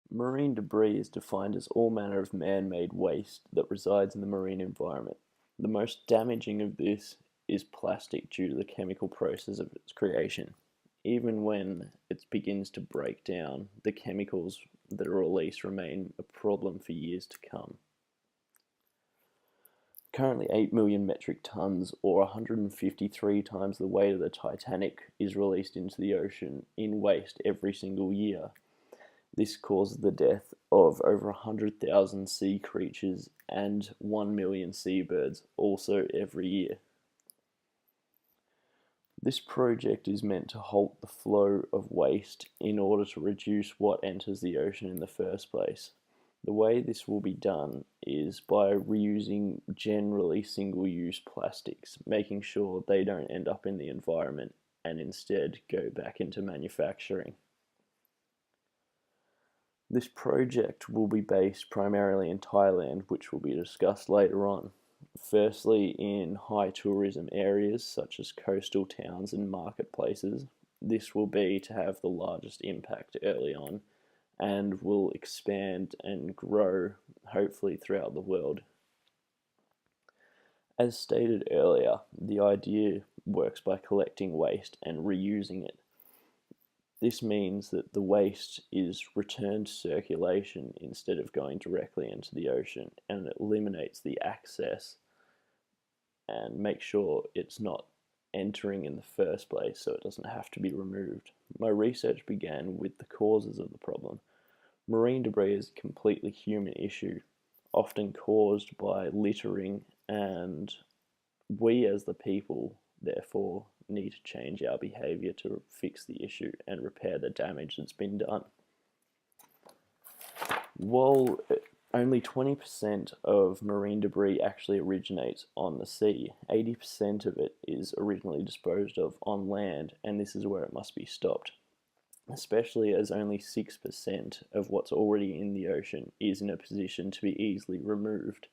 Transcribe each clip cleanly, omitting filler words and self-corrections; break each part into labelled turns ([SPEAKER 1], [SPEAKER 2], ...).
[SPEAKER 1] Marine debris is defined as all manner of man-made waste that resides in the marine environment. The most damaging of this is plastic due to the chemical process of its creation. Even when it begins to break down, the chemicals that are released remain a problem for years to come. Currently 8 million metric tons, or 153 times the weight of the Titanic, is released into the ocean in waste every single year. This causes the death of over 100,000 sea creatures and 1 million seabirds also every year. This project is meant to halt the flow of waste in order to reduce what enters the ocean in the first place. The way this will be done is by reusing generally single-use plastics, making sure they don't end up in the environment and instead go back into manufacturing. This project will be based primarily in Thailand, which will be discussed later on. Firstly, in high tourism areas such as coastal towns and marketplaces. This will be to have the largest impact early on and will expand and grow hopefully throughout the world. As stated earlier, the idea works by collecting waste and reusing it. This means that the waste is returned to circulation instead of going directly into the ocean, and it eliminates the access and makes sure it's not entering in the first place so it doesn't have to be removed. My research began with the causes of the problem. Marine debris is a completely human issue, often caused by littering, and we as the people, therefore, need to change our behaviour to fix the issue and repair the damage that's been done. While only 20% of marine debris actually originates on the sea, 80% of it is originally disposed of on land, and this is where it must be stopped, especially as only 6% of what's already in the ocean is in a position to be easily removed,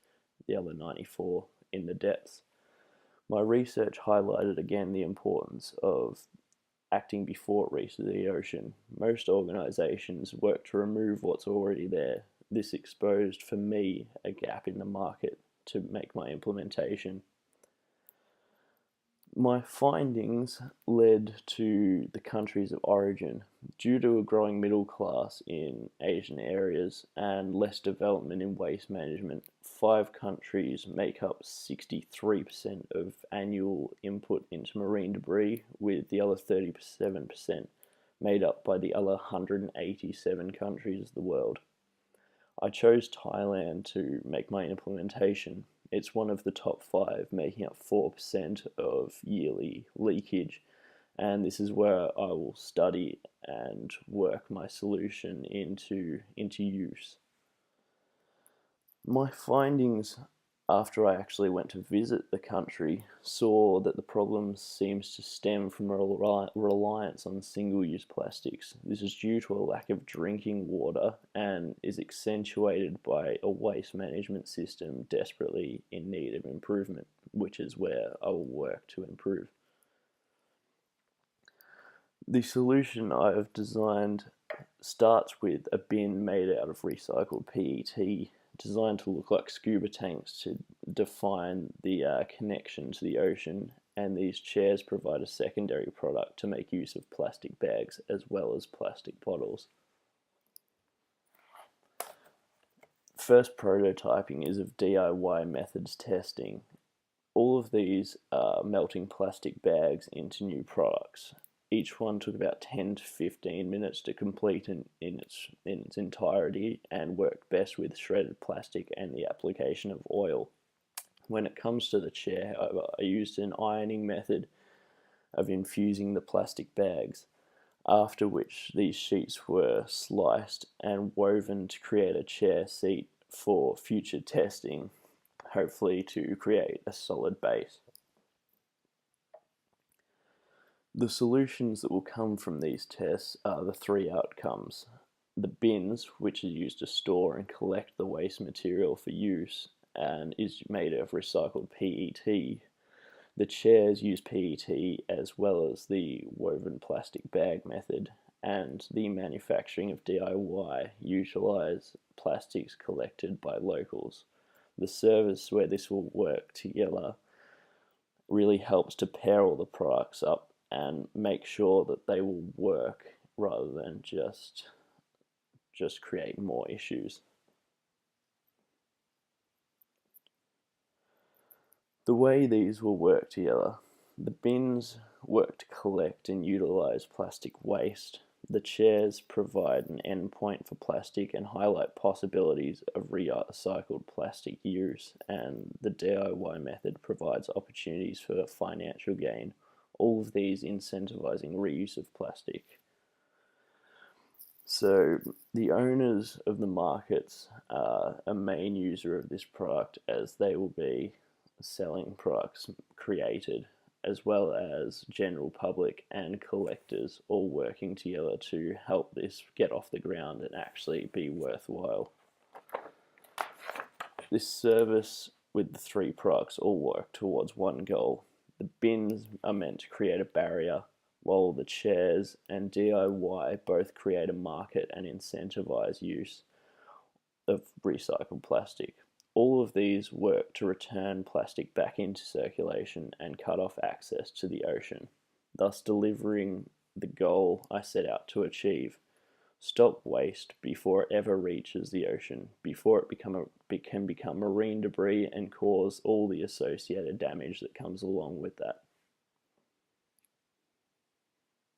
[SPEAKER 1] the other 94% in the depths. My research highlighted again the importance of acting before it reaches the ocean. Most organisations work to remove what's already there. This exposed, for me, a gap in the market to make my implementation. My findings led to the countries of origin. Due to a growing middle class in Asian areas and less development in waste management, 5 countries make up 63% of annual input into marine debris, with the other 37% made up by the other 187 countries of the world. I chose Thailand to make my implementation. It's one of the top 5, making up 4% of yearly leakage, and this is where I will study and work my solution into use. My findings after I actually went to visit the country saw that the problem seems to stem from a reliance on single-use plastics. This is due to a lack of drinking water and is accentuated by a waste management system desperately in need of improvement, which is where I will work to improve. The solution I have designed starts with a bin made out of recycled PET, designed to look like scuba tanks to define the connection to the ocean, and these chairs provide a secondary product to make use of plastic bags as well as plastic bottles. First prototyping is of DIY methods testing. All of these are melting plastic bags into new products. Each one took about 10 to 15 minutes to complete in its entirety and worked best with shredded plastic and the application of oil. When it comes to the chair, however, I used an ironing method of infusing the plastic bags, after which these sheets were sliced and woven to create a chair seat for future testing, hopefully to create a solid base. The solutions that will come from these tests are the 3 outcomes. The bins, which are used to store and collect the waste material for use and is made of recycled PET. The chairs use PET as well as the woven plastic bag method, and the manufacturing of DIY utilize plastics collected by locals. The service where this will work together really helps to pair all the products up and make sure that they will work rather than just create more issues. The way these will work together: the bins work to collect and utilize plastic waste. The chairs provide an endpoint for plastic and highlight possibilities of recycled plastic use, and the DIY method provides opportunities for financial gain, all of these incentivizing reuse of plastic. So the owners of the markets are a main user of this product, as they will be selling products created, as well as general public and collectors all working together to help this get off the ground and actually be worthwhile. This service with the three products all work towards one goal. The bins are meant to create a barrier, while the chairs and DIY both create a market and incentivize use of recycled plastic. All of these work to return plastic back into circulation and cut off access to the ocean, thus delivering the goal I set out to achieve: stop waste before it ever reaches the ocean, before it can become marine debris and cause all the associated damage that comes along with that.